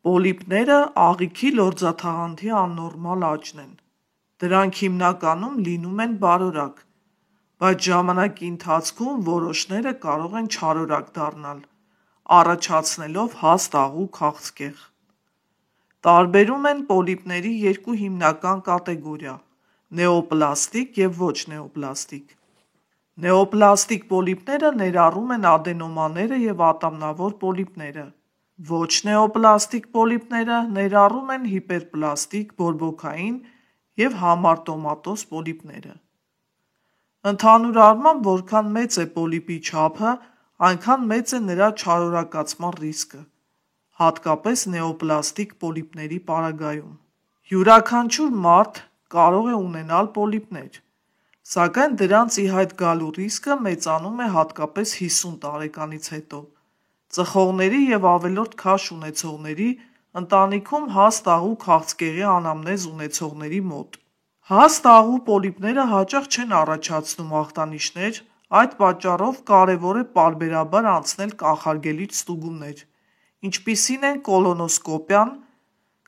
Պոլիպները աղիքի լորձաթաղանթի աննորմալ աճն են։ Դրանք հիմնականում լինում են բարորակ, բայց ժամանակի ընթացքում որոշները կարող են չարորակ դառնալ, առաջացնելով հաստ աղու քաղցկեղ։ Տարբերում են պոլիպների երկու հիմնական կատեգորիա՝ նեոպլաստիկ և ոչ նեոպլաստիկ։ Նեոպլաստիկ պոլիպները ներառում են ադենոմաները և ատամնավոր պոլիպները։ Ոչ նեոպլաստիկ պոլիպները ներառում են հիպերպլաստիկ, բորբոքային և համարտոմատոզ պոլիպները։ Ընդհանուր առմամբ, որքան մեծ է պոլիպի չափը, այնքան մեծ է նրա չարորակացման ռիսկը, հատկապես նեոպլաստիկ պոլիպների պարագայում։ Յուրաքանչյուր մարդ կարող է ունենալ պոլիպներ, սակայն դրանց ի հայտ գալու ռիսկը մեծանում է հատկապես 50 տարեկանից հետո, ծխողների և ավելորդ քաշ ունեցողների, ընտանիքում հաստ աղու քաղցկեղի անամնեզ ունեցողների մոտ։ Հաստ աղու պոլիպները հաճախ չեն առաջացնում ախտանիշներ, այդ պատճառով կարևոր է պարբերաբար անցնել կանխարգելիչ ստուգումներ, ինչպիսին են կոլոնոսկոպիան,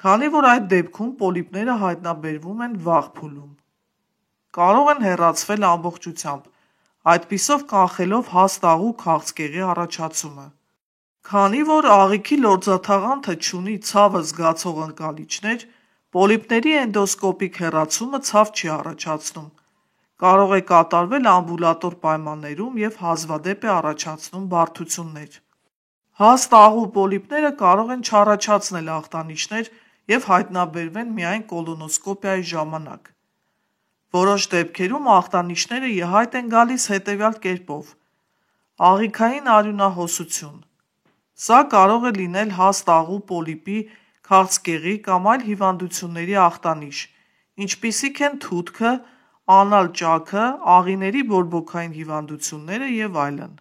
քանի որ այդ դեպքում պոլիպները հայտնաբերվում են վաղ փուլում։ Կարող են հեռացվել ամբողջությամբ, այդպիսով կանխելով հաստ աղու քաղցկեղի առաջացումը։ Քանի որ աղիքի լորձաթաղանթը չունի ցավը զգացող ընկալիչներ, պոլիպների էնդոսկոպիկ հեռացումը ցավ չի առաջացնում, կարող է կատարվել ամբուլատոր պայմաններում և հազվադեպ է առաջացնում բարդություններ։ Հաստ աղու պոլիպները կարող են չառաջացնել ախտանիշներ և հայտնաբերվեն միայն կոլոնոսկոպիայի ժամանակ։ Որոշ դեպքերում ախտանիշները ի հայտ են գալիս հետևյալ կերպով. աղիքային արյունահոսություն։ Սա կարող է լինել հաստ աղու պոլիպի, քաղցկեղի կամ այլ հիվանդությունների ախտանիշ, ինչպիսիք են թութքը, անալ ճաքը, աղիների բորբոքային հիվանդությունները և այլն։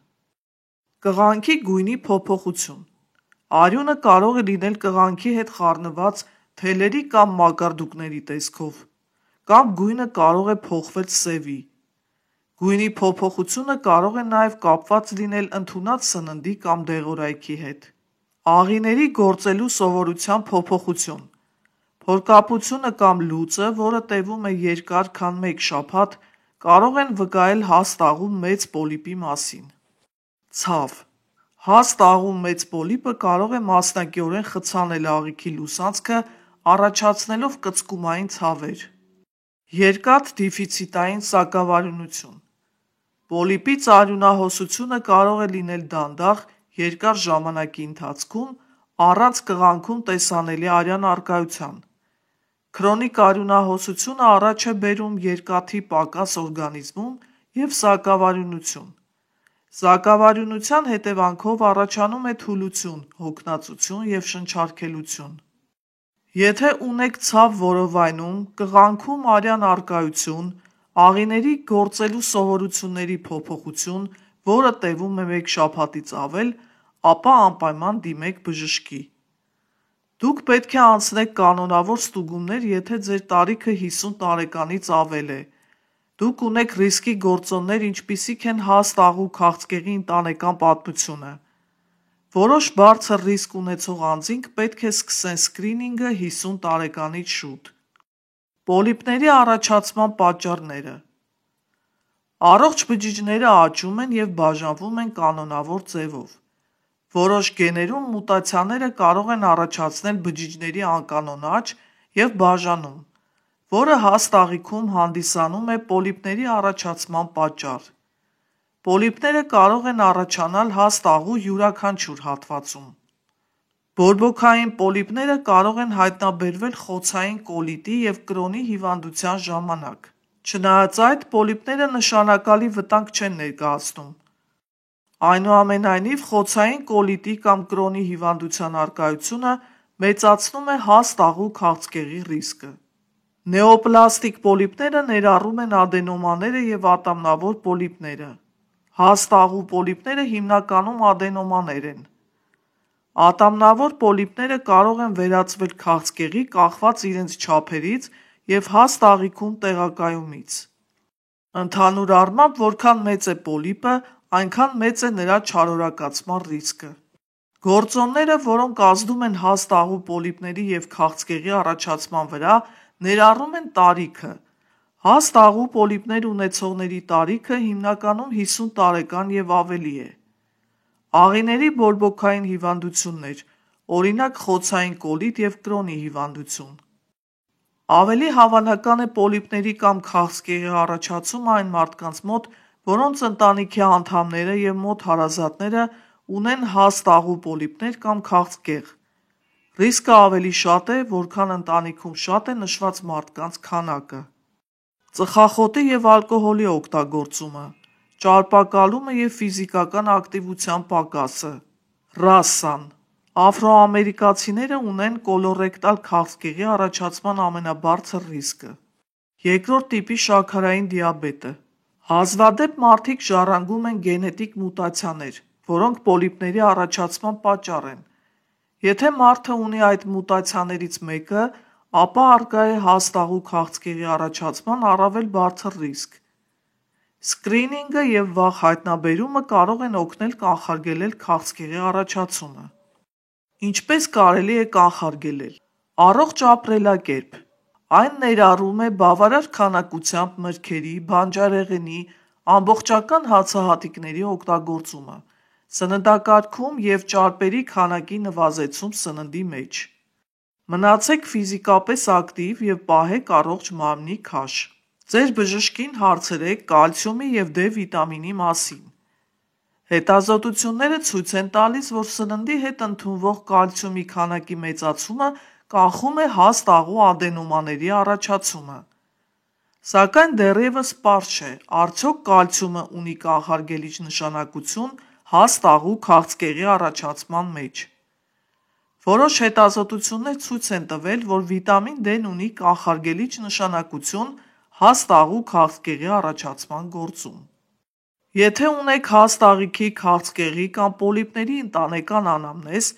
Կղանքի գույնի փոփոխություն։ Արյունը կարող է լինել կղանքի հետ խառնված թելերի կամ մակարդուկների տեսքով, կամ գույնը կարող է փոխվել սևի։ Գույնի փոփոխությունը կարող է նաև կապված լինել ընդունած սննդի կամ դեղորայքի հետ։ Աղիների գործելու սովորության փոփոխություն։ Փորկապությունը կամ լուծը, որը տևում է երկար, քան մեկ շաբաթ, կարող են վկայել հաստ աղու մեծ պոլիպի մասին։ Ցավ։ Հաստ աղու մեծ պոլիպը կարող է մասնակիորեն խցանել աղիքի լուսանցքը, առաջացնելով կծկումային ցավեր։ Երկաթ դիֆիցիտային սակավարյունություն։ Պոլիպից արյունահոսությունը կարող է լինել դանդաղ, երկար ժամանակի ընթացքում, առանց կղանքում տեսանելի արյան առկայության։ Քրոնիկ արյունահոսությունը առաջ է բերում երկաթի պակաս օրգանիզմում և սակավարյունություն։ Սակավարյունության հետևանքով առաջանում է թուլություն, հոգնածություն և շնչառքելություն։ Եթե ունեք ցավ որովայնում, կղանքում արյան առկայություն, աղիների գործելու սովորությունների փոփոխություն, որը տևում է մեկ շաբաթից ավել, ապա անպայման դիմեք բժշկի։ Դուք պետք է անցնեք կանոնավոր ստուգումներ, եթե ձեր տարիքը 50 տարեկանից ավել է, դուք ունեք ռիսկի գործոններ, ինչպիսիք են հաստ աղու քաղցկեղի ընտանեկան պատմությունը։ Որոշ բարձր ռիսկ ունեցող անձինք պետք է սկսեն սկրինինգը 50 տարեկանից շուտ։ Պոլիպների առաջացման պատճառները։ Առողջ բջիջները աճում են և բաժանվում են կանոնավոր ձևով։ Որոշ գեներում մուտացիաները կարող են առաջացնել բջիջների անկանոն աճ և բաժանում, որը հաստ աղիքում հանդիսանում է պոլիպների առաջացման պատճառ։ Պոլիպները կարող են առաջանալ հաստ աղու յուրաքանչյուր հատվածում։ Բորբոքային պոլիպները կարող են հայտնաբերվել խոցային կոլիտի և կրոնի հիվանդության ժամանակ։ Չնայած այդ, պոլիպները նշանակալի վտանգ չեն ներկայացնում։ Այնուամենայնիվ, խոցային կոլիտի կամ կրոնի հիվանդության առկայությունը մեծացնում է հաստ աղու քաղցկեղի ռիսկը։ Նեոպլաստիկ պոլիպները ներառում են ադենոմաները և ատամնավոր պոլիպները։ Հաստ աղու պոլիպները հիմնականում ադենոմաներ են։ Ատամնավոր պոլիպները կարող են վերածվել քաղցկեղի կախված իրենց չափերից և հաստ աղիքում տեղակայումից։ Ընդհանուր առմամբ, որքան մեծ է պոլիպը, այնքան մեծ է նրա չարորակացման ռիսկը։ Գործոնները, որոնք ազդում են հաստ աղու պոլիպների և քաղցկեղի առաջացման վրա, ներառում են տարիքը։ Հաստ աղու պոլիպներ ունեցողների տարիքը հիմնականում 50 տարեկան և ավելի է։ Աղիների բորբոքային հիվանդություններ, օրինակ խոցային կոլիտ և կրոնի հիվանդություն։ Ավելի հավանական է պոլիպների կամ քաղցկեղի առաջացումը այն մարդկանց մոտ, որոնց ընտանիքի անդամները և մոտ հարազատները ունեն հաստ աղու պոլիպներ կամ քաղցկեղ։ Ռիսկը ավելի շատ է, որքան ընտանիքում շատ է նշված մարդկանց քանակը։ Ծխախոտի և ալկոհոլի օգտագործումը, ճարպակալումը և ֆիզիկական ակտիվության պակասը։ Ռասան։ Աֆրոամերիկացիները ունեն կոլորեկտալ քաղցկեղի առաջացման ամենաբարձր ռիսկը։ Երկրորդ տիպի շաքարային դիաբետը։ Հազվադեպ մարդիկ ժառանգում են գենետիկ մուտացիաներ, որոնք պոլիպների առաջացման պատճառ են։ Եթե մարդը ունի այդ մուտացիաներից մեկը, ապա առկա է հաստ աղու քաղցկեղի առաջացման առավել բարձր ռիսկ։ Սկրինինգը և վաղ հայտնաբերումը կարող են օգնել կանխարգելել քաղցկեղի առաջացումը։ Ինչպես կարելի է կանխարգելել։ Առողջ ապրելակերպ։ Այն ներառում է բավարար քանակությամբ մրգերի, բանջարեղենի, ամբողջական հացահատիկների օգտագործումը, սննդակարգում և ճարպերի քանակի նվազեցում սննդի մեջ։ Մնացեք ֆիզիկապես ակտիվ և պահեք առողջ մարմնի քաշ։ Ձեր բժշկին հարցրեք կալցիումի և D վիտամինի մասին։ Հետազոտությունները ցույց են տալիս, որ սննդի հետ ընդունվող կալցիումի քանակի մեծացումը կանխում է հաստ աղու ադենոմաների առաջացումը։ Սակայն դեռևս պարզ չէ, արդյոք կալցիումը ունի կանխարգելիչ նշանակություն հաստ աղու քաղցկեղի առաջացման մեջ։ Որոշ հետազոտություններ ցույց են տվել, որ վիտամին D-ն ունի կանխարգելիչ նշանակություն հաստ աղու քաղցկեղի առաջացման գործում։ Եթե ունեք հաստ աղիքի քաղցկեղի կամ պոլիպների ընտանեկան անամնեզ,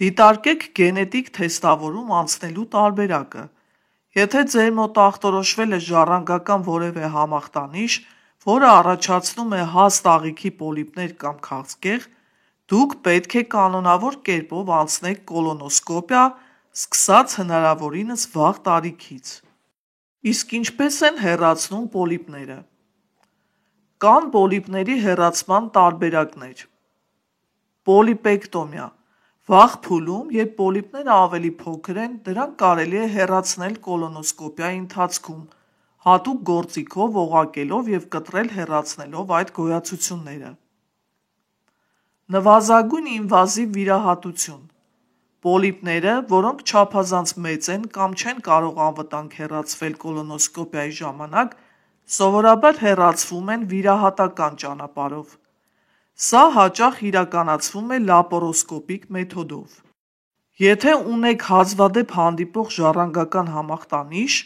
դիտարկեք գենետիկ թեստավորում անցնելու տարբերակը։ Եթե ձեր մոտ ախտորոշվել է ժառանգական որևէ համախտանիշ, որը առաջացնում է հաստ աղիքի պոլիպներ կամ քաղցկեղ, դուք պետք է կանոնավոր կերպով անցնեք կոլոնոսկոպիա՝ սկսած հնարավորինս վաղ տարիքից։ Իսկ ինչպես են հեռացնում պոլիպները։ Կան պոլիպների հեռացման տարբերակներ։ Պոլիպեկտոմիա։ Վաղ փուլում, երբ պոլիպները ավելի փոքր են, դրանք կարելի է հեռացնել կոլոնոսկոպիայի ընթացքում, հատուկ գործիքով օղակելով և կտրել հեռացնելով այդ գոյացությունները։ Նվազագույն ինվազիվ վիրահատություն։ Պոլիպները, որոնք չափազանց մեծ են կամ չեն կարող անվտանգ հեռացվել կոլոնոսկոպիայի ժամանակ, սովորաբար հեռացվում են վիրահատական ճանապարհով։ Սա հաճախ իրականացվում է լապարոսկոպիկ մեթոդով։ Եթե ունեք հազվադեպ հանդիպող ժառանգական համախտանիշ,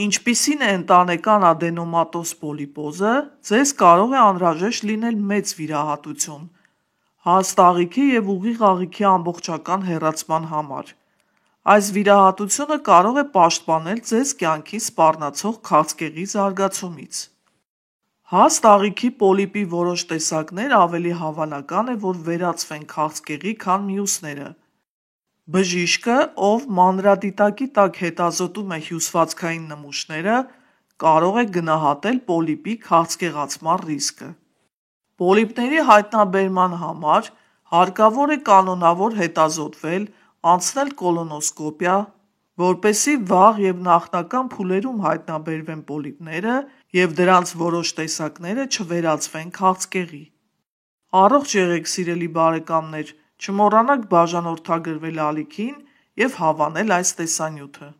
ինչպիսին է ընտանեկան ադենոմատոզ պոլիպոզը, ձեզ կարող է անհրաժեշտ լինել մեծ վիրահատություն հաստ աղիքի և ուղիղ աղիքի ամբողջական հեռացման համար։ Այս վիրահատությունը կարող է պաշտպանել ձեզ կյանքին սպառնացող քաղցկեղի զարգացումից։ Հաստ աղիքի պոլիպի որոշ տեսակներ ավելի հավանական է, որ վերածվեն քաղցկեղի, քան մյուսները։ Բժիշկը, ով մանրադիտակի տակ հետազոտում է հյուսվածքային նմուշները, կարող է գնահատել պոլիպի քաղցկեղացման ռիսկը։ Պոլիպների հայտնաբերման համար հարկավոր է կանոնավոր հետազոտվել, անցնել կոլոնոսկոպիա, որպեսզի վաղ և նախնական փուլերում հայտնաբերվեն պոլիպները և դրանց որոշ տեսակները չվերածվեն քաղցկեղի։ Առողջ եղեք սիրելի բարեկամներ, չմոռանաք բաժանորդագրվել ալիքին և հավանել այս տեսանյութը։